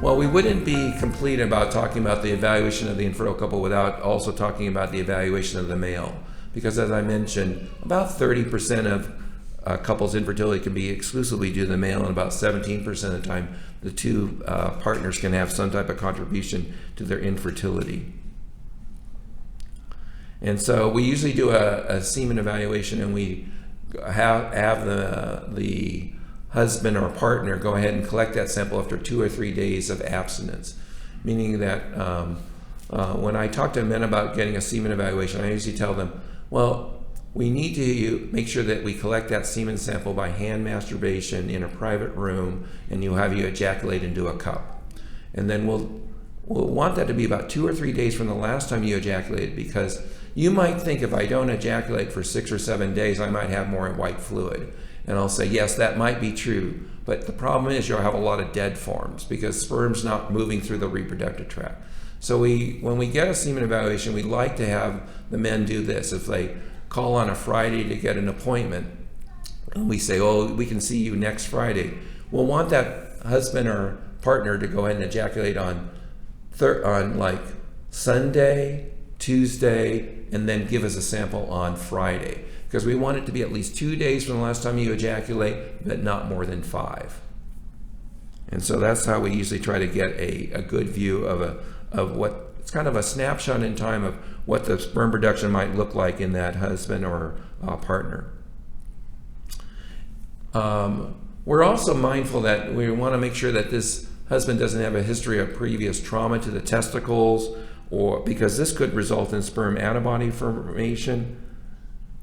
Well, we wouldn't be complete about talking about the evaluation of the infertile couple without also talking about the evaluation of the male. Because as I mentioned, about 30% of couples' infertility can be exclusively due to the male, and about 17% of the time the two partners can have some type of contribution to their infertility. And so we usually do a semen evaluation, and we have the husband or partner go ahead and collect that sample after 2 or 3 days of abstinence. Meaning that when I talk to men about getting a semen evaluation, I usually tell them, well, we need to make sure that we collect that semen sample by hand masturbation in a private room, and you ejaculate into a cup. And then we'll want that to be about 2 or 3 days from the last time you ejaculated, because you might think if I don't ejaculate for 6 or 7 days, I might have more white fluid. And I'll say, yes, that might be true, but the problem is you'll have a lot of dead forms because sperm's not moving through the reproductive tract. So when we get a semen evaluation, we like to have the men do this. If they call on a Friday to get an appointment, and we say, oh, we can see you next Friday, we'll want that husband or partner to go ahead and ejaculate on like Sunday, Tuesday, and then give us a sample on Friday. Because we want it to be at least 2 days from the last time you ejaculate, but not more than 5. And so that's how we usually try to get a good view of what, it's kind of a snapshot in time of what the sperm production might look like in that husband or partner. We're also mindful that we want to make sure that this husband doesn't have a history of previous trauma to the testicles, or because this could result in sperm antibody formation.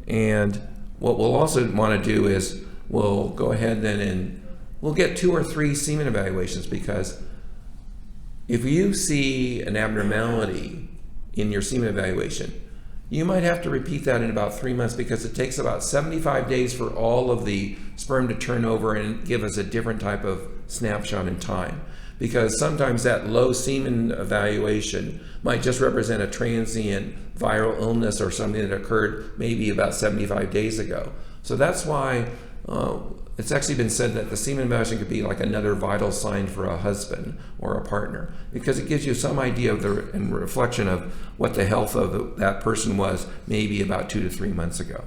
And what we'll also want to do is we'll go ahead then and we'll get 2 or 3 semen evaluations, because if you see an abnormality in your semen evaluation, you might have to repeat that in about 3 months, because it takes about 75 days for all of the sperm to turn over and give us a different type of snapshot in time. Because sometimes that low semen evaluation might just represent a transient viral illness or something that occurred maybe about 75 days ago. So that's why it's actually been said that the semen evaluation could be like another vital sign for a husband or a partner, because it gives you some idea of and reflection of what the health of that person was maybe about 2 to 3 months ago.